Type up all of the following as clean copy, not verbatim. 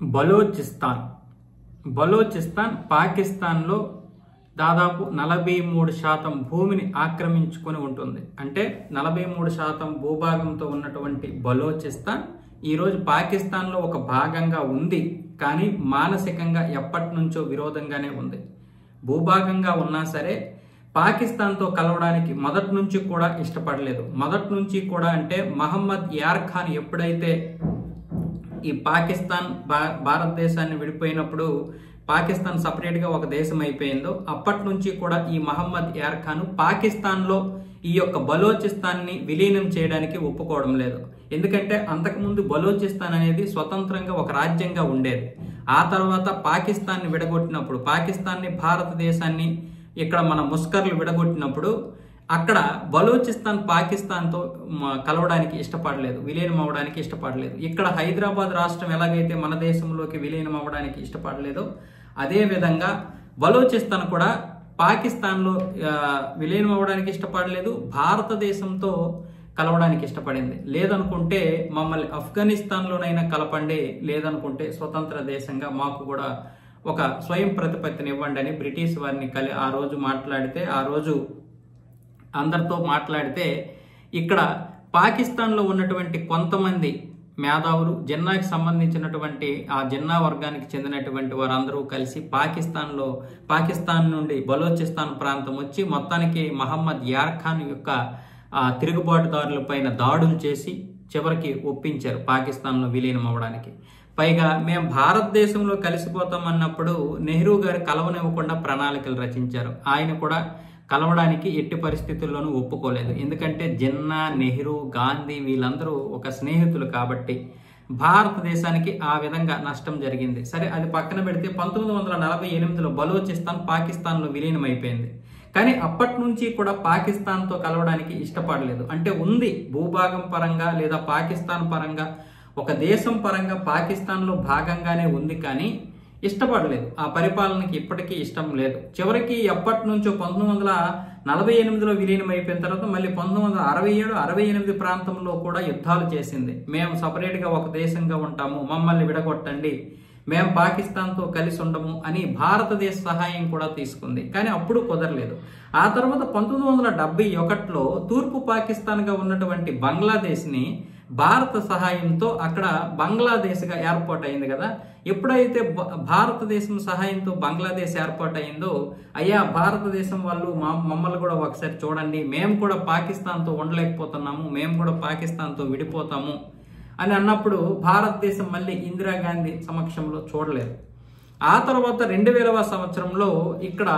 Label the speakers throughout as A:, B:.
A: బలోచిస్తాన్ బలోచిస్తాన్ పాకిస్తాన్లో దాదాపు 43% భూమిని ఆక్రమించుకొని ఉంటుంది. అంటే 43% భూభాగంతో ఉన్నటువంటి బలోచిస్తాన్ ఈరోజు పాకిస్తాన్లో ఒక భాగంగా ఉంది. కానీ మానసికంగా ఎప్పటి నుంచో విరోధంగానే ఉంది. భూభాగంగా ఉన్నా సరే పాకిస్తాన్తో కలవడానికి మొదటి నుంచి కూడా ఇష్టపడలేదు. మొదటి నుంచి కూడా అంటే మహమ్మద్ యార్ ఖాన్ ఎప్పుడైతే ఈ పాకిస్తాన్ భారతదేశాన్ని విడిపోయినప్పుడు పాకిస్తాన్ సపరేట్గా ఒక దేశం అయిపోయిందో అప్పటి నుంచి కూడా ఈ మహమ్మద్ యార్ ఖాన్ పాకిస్తాన్లో ఈ యొక్క బలోచిస్తాన్ని విలీనం చేయడానికి ఒప్పుకోవడం లేదు. ఎందుకంటే అంతకుముందు బలోచిస్తాన్ అనేది స్వతంత్రంగా ఒక రాజ్యంగా ఉండేది. ఆ తర్వాత పాకిస్తాన్ని విడగొట్టినప్పుడు, పాకిస్తాన్ని భారతదేశాన్ని ఇక్కడ మన ముస్కర్లు విడగొట్టినప్పుడు అక్కడ బలోచిస్తాన్ పాకిస్తాన్తో కలవడానికి ఇష్టపడలేదు, విలీనం అవ్వడానికి ఇష్టపడలేదు. ఇక్కడ హైదరాబాద్ రాష్ట్రం ఎలాగైతే మన దేశంలోకి విలీనం అవ్వడానికి ఇష్టపడలేదో అదే విధంగా బలోచిస్తాన్ కూడా పాకిస్తాన్లో విలీనం అవ్వడానికి ఇష్టపడలేదు, భారతదేశంతో కలవడానికి ఇష్టపడింది. లేదనుకుంటే మమ్మల్ని ఆఫ్ఘనిస్తాన్లోనైనా కలపండి, లేదనుకుంటే స్వతంత్ర దేశంగా మాకు కూడా ఒక స్వయం ప్రతిపత్తిని ఇవ్వండి అని బ్రిటిష్ వారిని ఆ రోజు మాట్లాడితే, ఆ రోజు అందరితో మాట్లాడితే ఇక్కడ పాకిస్తాన్లో ఉన్నటువంటి కొంతమంది మేధావులు, జిన్నాకి సంబంధించినటువంటి ఆ జిన్నా వర్గానికి చెందినటువంటి వారందరూ కలిసి పాకిస్తాన్ నుండి బలోచిస్తాన్ ప్రాంతం వచ్చి మొత్తానికి మహమ్మద్ యార్ ఖాన్ యొక్క తిరుగుబాటుదారుల పైన దాడులు చేసి చివరికి ఒప్పించారు పాకిస్తాన్లో విలీనం అవ్వడానికి. పైగా మేము భారతదేశంలో కలిసిపోతాం అన్నప్పుడు నెహ్రూ గారు కలవనివ్వకుండా ప్రణాళికలు రచించారు. ఆయన కూడా కలవడానికి ఎట్టి పరిస్థితుల్లోనూ ఒప్పుకోలేదు. ఎందుకంటే జిన్నా, నెహ్రూ, గాంధీ వీళ్ళందరూ ఒక స్నేహితులు కాబట్టి భారతదేశానికి ఆ విధంగా నష్టం జరిగింది. సరే, అది పక్కన పెడితే 1948లో బలోచిస్తాన్ పాకిస్తాన్లో విలీనం అయిపోయింది. కానీ అప్పటి నుంచి కూడా పాకిస్తాన్తో కలవడానికి ఇష్టపడలేదు. అంటే ఉంది భూభాగం పరంగా లేదా పాకిస్తాన్ పరంగా ఒక దేశం పరంగా పాకిస్తాన్లో భాగంగానే ఉంది, కానీ ఇష్టపడలేదు. ఆ పరిపాలనకి ఇప్పటికీ ఇష్టం లేదు. చివరికి ఎప్పటి నుంచో 1948లో విలీనం అయిపోయిన తర్వాత మళ్ళీ 1967, 68 ప్రాంతంలో కూడా యుద్ధాలు చేసింది. మేము సపరేట్గా ఒక దేశంగా ఉంటాము, మమ్మల్ని విడగొట్టండి, మేము పాకిస్తాన్తో కలిసి ఉండము అని భారతదేశ సహాయం కూడా తీసుకుంది. కానీ అప్పుడు కుదరలేదు. ఆ తర్వాత 1971లో తూర్పు పాకిస్తాన్గా ఉన్నటువంటి బంగ్లాదేశ్ని భారత సహాయంతో అక్కడ బంగ్లాదేశ్గా ఏర్పాటు అయింది కదా. ఎప్పుడైతే భారతదేశం సహాయంతో బంగ్లాదేశ్ ఏర్పాటు అయిందో, అయ్యా భారతదేశం వాళ్ళు మమ్మల్ని కూడా ఒకసారి చూడండి, మేము కూడా పాకిస్తాన్తో ఉండలేకపోతున్నాము, మేము కూడా పాకిస్తాన్తో విడిపోతాము అని అన్నప్పుడు భారతదేశం మళ్ళీ ఇందిరాగాంధీ సమక్షంలో చూడలేదు. ఆ తర్వాత 2000వ సంవత్సరంలో ఇక్కడ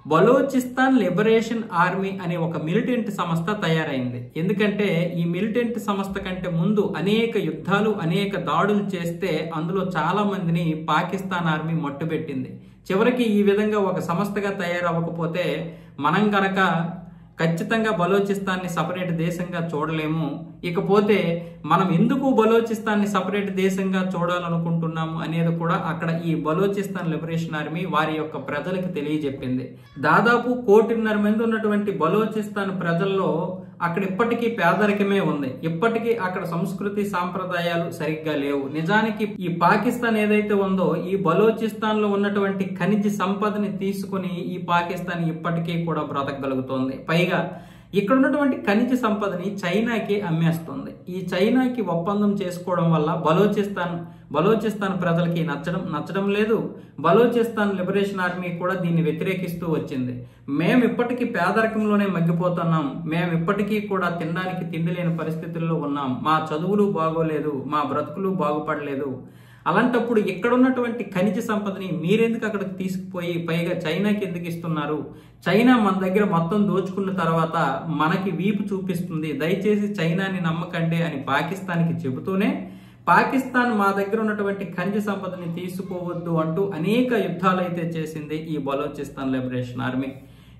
A: బలోచిస్తాన్ లిబరేషన్ ఆర్మీ అనే ఒక మిలిటెంట్ సంస్థ తయారైంది. ఎందుకంటే ఈ మిలిటెంట్ సంస్థ కంటే ముందు అనేక యుద్ధాలు, అనేక దాడులు చేస్తే అందులో చాలా మందిని పాకిస్తాన్ ఆర్మీ మట్టుబెట్టింది. చివరికి ఈ విధంగా ఒక సంస్థగా తయారవ్వకపోతే మనం గనక ఖచ్చితంగా బలోచిస్తాన్ని సపరేట్ దేశంగా చూడలేము. ఇకపోతే మనం ఎందుకు బలోచిస్తాన్ని సపరేట్ దేశంగా చూడాలనుకుంటున్నాము అనేది కూడా అక్కడ ఈ బలోచిస్తాన్ లిబరేషన్ ఆర్మీ వారి యొక్క ప్రజలకు తెలియజెప్పింది. దాదాపు 1.5 కోటి ఉన్నటువంటి బలోచిస్తాన్ ప్రజల్లో అక్కడ ఇప్పటికీ పేదరికమే ఉంది. ఇప్పటికీ అక్కడ సంస్కృతి సాంప్రదాయాలు సరిగ్గా లేవు. నిజానికి ఈ పాకిస్తాన్ ఏదైతే ఉందో ఈ బలోచిస్తాన్ లో ఉన్నటువంటి ఖనిజ సంపదని తీసుకుని ఈ పాకిస్తాన్ ఇప్పటికీ కూడా బ్రతకగలుగుతోంది. పైగా ఇక్కడ ఉన్నటువంటి ఖనిజ సంపదని చైనాకి అమ్మేస్తుంది. ఈ చైనాకి ఒప్పందం చేసుకోవడం వల్ల బలోచిస్తాన్ ప్రజలకి నచ్చడం లేదు. బలోచిస్తాన్ లిబరేషన్ ఆర్మీ కూడా దీన్ని వ్యతిరేకిస్తూ వచ్చింది. మేము ఇప్పటికీ పేదరికంలోనే మగ్గిపోతున్నాం, మేము ఇప్పటికీ కూడా తినడానికి తిండి లేని పరిస్థితుల్లో ఉన్నాం, మా చదువులు బాగోలేదు, మా బ్రతుకులు బాగుపడలేదు. అలాంటప్పుడు ఇక్కడ ఉన్నటువంటి ఖనిజ సంపదని మీరెందుకు అక్కడికి తీసుకుపోయి పైగా చైనాకి ఎందుకు ఇస్తున్నారు? చైనా మన దగ్గర మొత్తం దోచుకున్న తర్వాత మనకి వీపు చూపిస్తుంది, దయచేసి చైనాని నమ్మకండి అని పాకిస్తాన్కి చెబుతూనే పాకిస్తాన్ మా దగ్గర ఉన్నటువంటి ఖనిజ సంపదని తీసుకోవద్దు అంటూ అనేక యుద్ధాలు అయితే చేసింది ఈ బలోచిస్తాన్ లిబరేషన్ ఆర్మీ.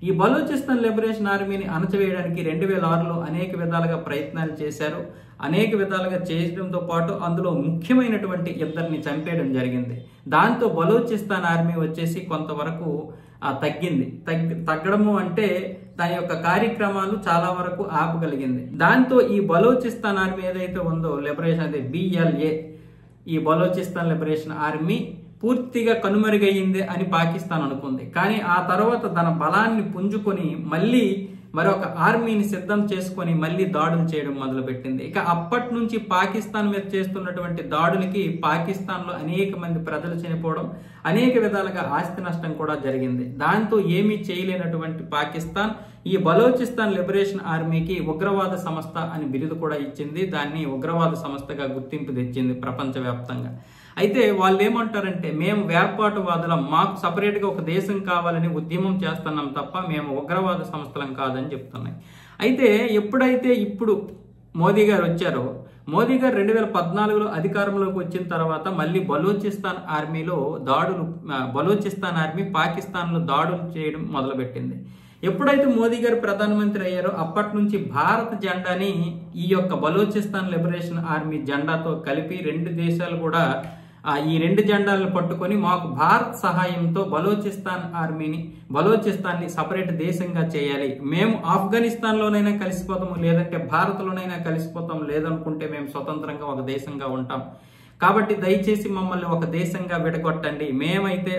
A: ఈ బలోచిస్తాన్ లిబరేషన్ ఆర్మీని అణచివేయడానికి 2006లో అనేక విధాలుగా ప్రయత్నాలు చేశారు. అనేక విధాలుగా చేయడంతో పాటు అందులో ముఖ్యమైనటువంటి ఇద్దరిని చంపేయడం జరిగింది. దాంతో బలోచిస్తాన్ ఆర్మీ వచ్చేసి కొంతవరకు తగ్గింది. తగ్గడము అంటే దాని యొక్క కార్యక్రమాలు చాలా వరకు ఆపగలిగింది. దాంతో ఈ బలోచిస్తాన్ ఆర్మీ ఏదైతే ఉందో లిబరేషన్, అదే BLA ఈ బలోచిస్తాన్ లిబరేషన్ ఆర్మీ పూర్తిగా కనుమరుగయ్యింది అని పాకిస్తాన్ అనుకుంది. కానీ ఆ తర్వాత తన బలాన్ని పుంజుకొని మళ్ళీ మరొక ఆర్మీని సిద్ధం చేసుకొని మళ్ళీ దాడులు చేయడం మొదలుపెట్టింది. ఇక అప్పటి నుంచి పాకిస్తాన్ మీద చేస్తున్నటువంటి దాడులకి పాకిస్తాన్లో అనేక మంది ప్రజలు చనిపోవడం, అనేక విధాలుగా ఆస్తి నష్టం కూడా జరిగింది. దాంతో ఏమీ చేయలేనటువంటి పాకిస్తాన్ ఈ బలోచిస్తాన్ లిబరేషన్ ఆర్మీకి ఉగ్రవాద సంస్థ అని బిరుదు కూడా ఇచ్చింది. దాన్ని ఉగ్రవాద సంస్థగా గుర్తింపు తెచ్చింది ప్రపంచవ్యాప్తంగా. అయితే వాళ్ళు ఏమంటారంటే, మేము వేర్పాటువాదులం, మాకు సపరేట్గా ఒక దేశం కావాలని ఉద్యమం చేస్తున్నాం తప్ప మేము ఉగ్రవాద సంస్థలం కాదని చెప్తున్నాయి. అయితే ఎప్పుడైతే ఇప్పుడు మోదీ గారు వచ్చారో, మోదీ గారు 2014లో అధికారంలోకి వచ్చిన తర్వాత మళ్ళీ బలోచిస్తాన్ ఆర్మీ పాకిస్తాన్లో దాడులు చేయడం మొదలుపెట్టింది. ఎప్పుడైతే మోదీ గారు ప్రధానమంత్రి అయ్యారో అప్పటి నుంచి భారత జెండాని ఈ యొక్క బలోచిస్తాన్ లిబరేషన్ ఆర్మీ జెండాతో కలిపి రెండు దేశాలు కూడా ఈ రెండు జెండాలను పట్టుకొని మాకు భారత్ సహాయంతో బలోచిస్తాన్ని సపరేట్ దేశంగా చేయాలి, మేము ఆఫ్ఘనిస్తాన్లోనైనా కలిసిపోతాము, లేదంటే భారత్లోనైనా కలిసిపోతాం, లేదనుకుంటే మేము స్వతంత్రంగా ఒక దేశంగా ఉంటాం, కాబట్టి దయచేసి మమ్మల్ని ఒక దేశంగా విడగొట్టండి, మేమైతే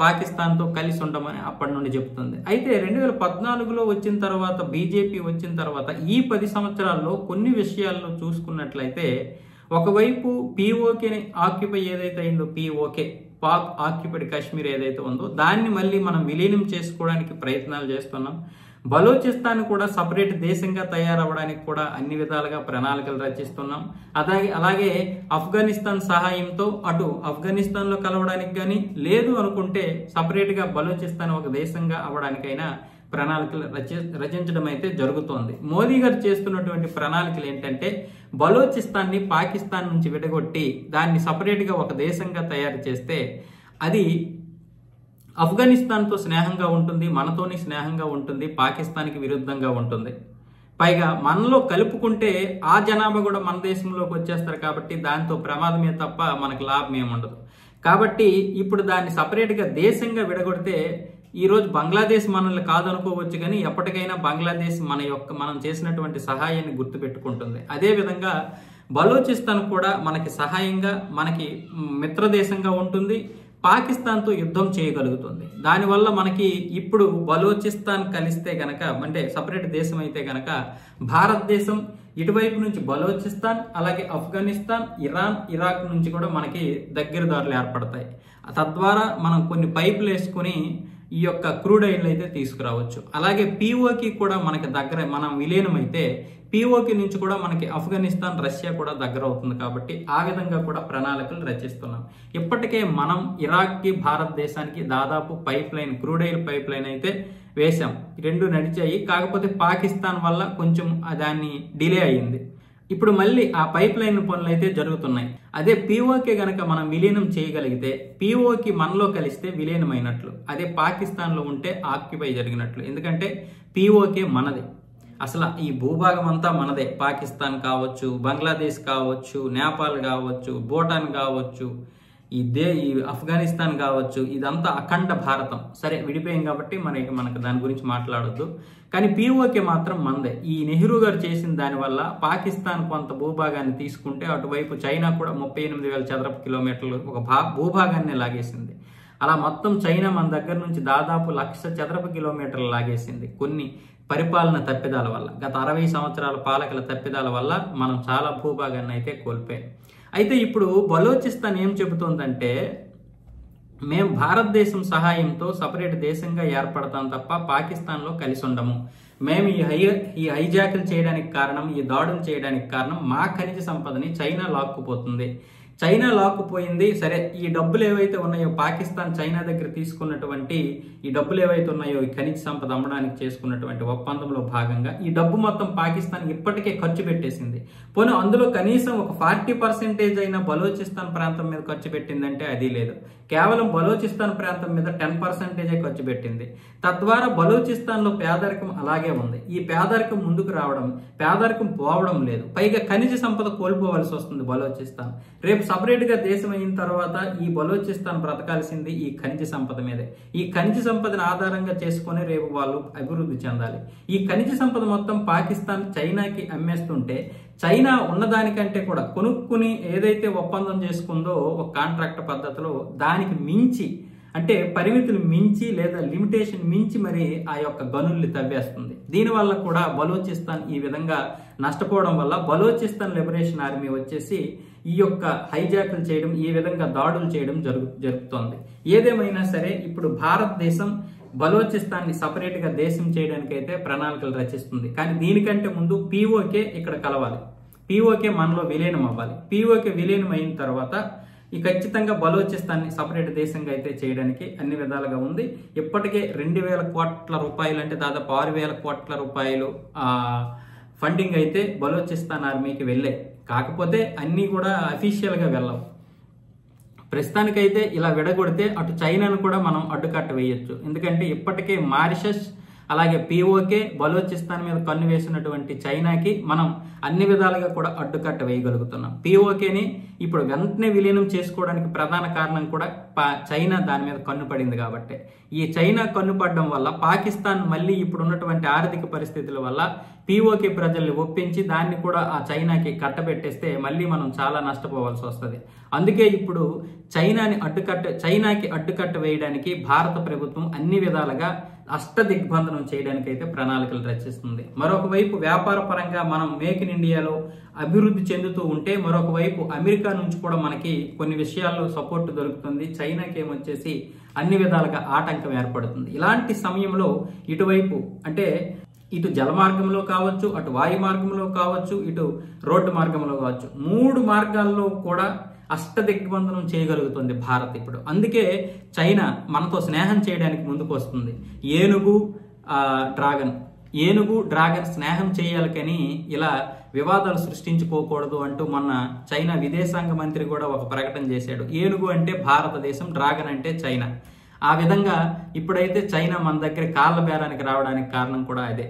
A: పాకిస్తాన్తో కలిసి ఉండమని అప్పటి నుండి చెప్తుంది. అయితే 2014లో వచ్చిన తర్వాత, బీజేపీ వచ్చిన తర్వాత ఈ 10 సంవత్సరాల్లో కొన్ని విషయాల్లో చూసుకున్నట్లయితే, ఒకవైపు పీఓకేని ఆక్యుపై ఏదైతే అయిందో, పాక్ ఆక్యుపైడ్ కాశ్మీర్ ఏదైతే ఉందో దాన్ని మళ్ళీ మనం విలీనం చేసుకోవడానికి ప్రయత్నాలు చేస్తున్నాం. బలోచిస్తాన్ కూడా సపరేట్ దేశంగా తయారవడానికి కూడా అన్ని విధాలుగా ప్రణాళికలు రచిస్తున్నాం. అలాగే ఆఫ్ఘనిస్తాన్ సహాయంతో అటు ఆఫ్ఘనిస్తాన్లో కలవడానికి కానీ, లేదు అనుకుంటే సపరేట్గా బలోచిస్తాన్ ఒక దేశంగా అవడానికైనా ప్రణాళికలు రచించడం అయితే జరుగుతోంది. మోదీ గారు చేస్తున్నటువంటి ప్రణాళికలు ఏంటంటే, బలోచిస్తాన్ని పాకిస్తాన్ నుంచి విడగొట్టి దాన్ని సపరేట్గా ఒక దేశంగా తయారు చేస్తే అది ఆఫ్ఘనిస్తాన్తో స్నేహంగా ఉంటుంది, మనతోని స్నేహంగా ఉంటుంది, పాకిస్తాన్కి విరుద్ధంగా ఉంటుంది. పైగా మనలో కలుపుకుంటే ఆ జనాభా కూడా మన దేశంలోకి వచ్చేస్తారు కాబట్టి దాంతో ప్రమాదమే తప్ప మనకు లాభం ఏముండదు. కాబట్టి ఇప్పుడు దాన్ని సపరేట్గా దేశంగా విడగొడితే ఈరోజు బంగ్లాదేశ్ మనల్ని కాదనుకోవచ్చు, కానీ ఎప్పటికైనా బంగ్లాదేశ్ మనం చేసినటువంటి సహాయాన్ని గుర్తుపెట్టుకుంటుంది. అదేవిధంగా బలోచిస్తాన్ కూడా మనకి సహాయంగా, మనకి మిత్రదేశంగా ఉంటుంది, పాకిస్తాన్తో యుద్ధం చేయగలుగుతుంది. దానివల్ల మనకి ఇప్పుడు బలోచిస్తాన్ కలిస్తే గనక, అంటే సపరేట్ దేశం అయితే గనక, భారతదేశం ఇటువైపు నుంచి బలోచిస్తాన్, అలాగే ఆఫ్ఘనిస్తాన్, ఇరాన్, ఇరాక్ నుంచి కూడా మనకి దగ్గర దారులు ఏర్పడతాయి. తద్వారా మనం కొన్ని పైపులు వేసుకొని ఈ యొక్క క్రూడ్ ఆయిల్ అయితే తీసుకురావచ్చు. అలాగే పీఓకి కూడా మనకి దగ్గర, మనం విలీనమైతే పీఓకి నుంచి కూడా మనకి ఆఫ్ఘనిస్తాన్, రష్యా కూడా దగ్గర అవుతుంది. కాబట్టి ఆ విధంగా కూడా ప్రణాళికలు రచిస్తున్నాం. ఇప్పటికే మనం ఇరాక్కి, భారతదేశానికి దాదాపు క్రూడ్ ఆయిల్ పైప్ లైన్ అయితే వేశాం, రెండు నడిచాయి. కాకపోతే పాకిస్తాన్ వల్ల కొంచెం దాన్ని డిలే అయ్యింది. ఇప్పుడు మళ్ళీ ఆ పైప్ లైన్ పనులు అయితే జరుగుతున్నాయి. అదే పీఓకే గనక మనం విలీనం చేయగలిగితే, పీఓకి మనలో కలిస్తే విలీనమైనట్లు, అదే పాకిస్తాన్లో ఉంటే ఆక్యుపై జరిగినట్లు. ఎందుకంటే పీఓకే మనది, అసలు ఈ భూభాగం అంతా మనదే. పాకిస్తాన్ కావచ్చు, బంగ్లాదేశ్ కావచ్చు, నేపాల్ కావచ్చు, భూటాన్ కావచ్చు, ఈ ఆఫ్ఘనిస్తాన్ కావచ్చు, ఇదంతా అఖండ భారతం. సరే విడిపోయాం కాబట్టి మనకు దాని గురించి మాట్లాడొద్దు, కానీ పీఓకే మాత్రం మనదే. ఈ నెహ్రూ గారు చేసిన దానివల్ల పాకిస్తాన్ కొంత భూభాగాన్ని తీసుకుంటే, అటువైపు చైనా కూడా 38,000 చదరపు కిలోమీటర్లు ఒక భూభాగాన్ని లాగేసింది. అలా మొత్తం చైనా మన దగ్గర నుంచి దాదాపు 1,00,000 చదరపు కిలోమీటర్లు లాగేసింది. కొన్ని పరిపాలన తప్పిదాల వల్ల, గత 60 సంవత్సరాల పాలకుల తప్పిదాల వల్ల మనం చాలా భూభాగాన్ని అయితే కోల్పోయాం. అయితే ఇప్పుడు బలోచిస్తాన్ ఏం చెబుతోందంటే, మేము భారతదేశం సహాయంతో సపరేట్ దేశంగా ఏర్పడతాం తప్ప పాకిస్తాన్లో కలిసి ఉండము. మేము ఈ హైజాకులు చేయడానికి కారణం, ఈ దాడులు చేయడానికి కారణం మా ఖనిజ సంపదని చైనా లాక్కుపోతుంది. చైనా లాక్కుపోయింది. సరే, ఈ డబ్బులు ఏవైతే ఉన్నాయో పాకిస్తాన్ చైనా దగ్గర తీసుకున్నటువంటి ఈ డబ్బులు ఏవైతే ఉన్నాయో, ఈ ఖనిజ సంపద అమ్మడానికి చేసుకున్నటువంటి ఒప్పందంలో భాగంగా ఈ డబ్బు మొత్తం పాకిస్తాన్ ఇప్పటికే ఖర్చు పెట్టేసింది. పోనీ అందులో కనీసం ఒక 40% అయినా బలోచిస్తాన్ ప్రాంతం మీద ఖర్చు పెట్టిందంటే అది లేదు. కేవలం బలోచిస్తాన్ ప్రాంతం మీద 10% ఖర్చు పెట్టింది. తద్వారా బలోచిస్తాన్లో పేదరికం అలాగే ఉంది. ఈ పేదరికం ముందుకు రావడం, పేదరికం పోవడం లేదు. పైగా ఖనిజ సంపద కోల్పోవలసి వస్తుంది బలోచిస్తాన్. రేపు సపరేట్గా దేశం అయిన తర్వాత ఈ బలోచిస్తాన్ బ్రతకాల్సింది ఈ ఖనిజ సంపద మీదే. ఈ ఖనిజ సంపదను ఆధారంగా చేసుకుని రేపు వాళ్ళు అభివృద్ధి చెందాలి. ఈ ఖనిజ సంపద మొత్తం పాకిస్తాన్ చైనాకి అమ్మేస్తుంటే చైనా ఉన్నదానికంటే కూడా కొనుక్కుని ఏదైతే ఒప్పందం చేసుకుందో ఒక కాంట్రాక్ట్ పద్ధతిలో దానికి మించి, అంటే పరిమితులు మించి లేదా లిమిటేషన్ మించి మరి ఆ యొక్క గనుల్ని తవ్వేస్తుంది. దీనివల్ల కూడా బలూచిస్తాన్ ఈ విధంగా నష్టపోవడం వల్ల బలూచిస్తాన్ లిబరేషన్ ఆర్మీ వచ్చేసి ఈ యొక్క హైజాకులు చేయడం, ఈ విధంగా దాడులు చేయడం జరుగుతోంది. ఏదేమైనా సరే ఇప్పుడు భారతదేశం బలూచిస్తాన్ని సపరేట్ గా దేశం చేయడానికి అయితే ప్రణాళికలు రచిస్తుంది. కానీ దీనికంటే ముందు పీఓకే ఇక్కడ కలవాలి, పీఓకే మనలో విలీనం అవ్వాలి. పీఓకే విలీనం అయిన తర్వాత ఈ ఖచ్చితంగా బలూచిస్తాన్ని సపరేట్ దేశంగా అయితే చేయడానికి అన్ని విధాలుగా ఉంది. ఇప్పటికే 2000 కోట్ల రూపాయలు, అంటే దాదాపు 6000 కోట్ల రూపాయలు ఫండింగ్ అయితే బలూచిస్తాన్ ఆర్మీకి వెళ్ళాయి. కాకపోతే అన్నీ కూడా అఫీషియల్ గా వెళ్ళవు. ప్రస్తుతానికైతే ఇలా విడగొడితే అటు చైనాను కూడా మనం అడ్డుకట్ట వేయొచ్చు. ఎందుకంటే ఇప్పటికే మారిషస్ అలాగే పీఓకే బలూచిస్తాన్ మీద కన్ను వేసినటువంటి చైనాకి మనం అన్ని విధాలుగా కూడా అడ్డుకట్ట వేయగలుగుతున్నాం. పీఓకేని ఇప్పుడు వెంటనే విలీనం చేసుకోవడానికి ప్రధాన కారణం కూడా చైనా దాని మీద కన్ను పడింది కాబట్టి. ఈ చైనా కన్ను పడడం వల్ల పాకిస్తాన్ మళ్ళీ ఇప్పుడు ఉన్నటువంటి ఆర్థిక పరిస్థితుల వల్ల పీఓకే ప్రజల్ని ఒప్పించి దాన్ని కూడా ఆ చైనాకి కట్టబెట్టేస్తే మళ్ళీ మనం చాలా నష్టపోవాల్సి వస్తుంది. అందుకే ఇప్పుడు చైనాకి అడ్డుకట్ట వేయడానికి భారత ప్రభుత్వం అన్ని విధాలుగా అష్టదిగ్బంధనం చేయడానికి అయితే ప్రణాళికలు రచిస్తుంది. మరొక వైపు వ్యాపార పరంగా మనం మేక్ ఇన్ ఇండియాలో అభివృద్ధి చెందుతూ ఉంటే, మరొక వైపు అమెరికా నుంచి కూడా మనకి కొన్ని విషయాల్లో సపోర్ట్ దొరుకుతుంది. చైనాకి ఏమొచ్చేసి అన్ని విధాలుగా ఆటంకం ఏర్పడుతుంది. ఇలాంటి సమయంలో ఇటువైపు అంటే ఇటు జల మార్గంలో కావచ్చు, అటు వాయు మార్గంలో కావచ్చు, ఇటు రోడ్డు మార్గంలో కావచ్చు, 3 మార్గాల్లో కూడా అష్టదిగ్బంధనం చేయగలుగుతుంది భారత్ ఇప్పుడు. అందుకే చైనా మనతో స్నేహం చేయడానికి ముందుకు వస్తుంది. ఏనుగు డ్రాగన్ స్నేహం చేయాలి కానీ ఇలా వివాదాలు సృష్టించుకోకూడదు అంటూ మొన్న చైనా విదేశాంగ మంత్రి కూడా ఒక ప్రకటన చేశాడు. ఏనుగు అంటే భారతదేశం, డ్రాగన్ అంటే చైనా. ఆ విధంగా ఇప్పుడైతే చైనా మన దగ్గర కాళ్ళ బేరానికి రావడానికి కారణం కూడా అదే.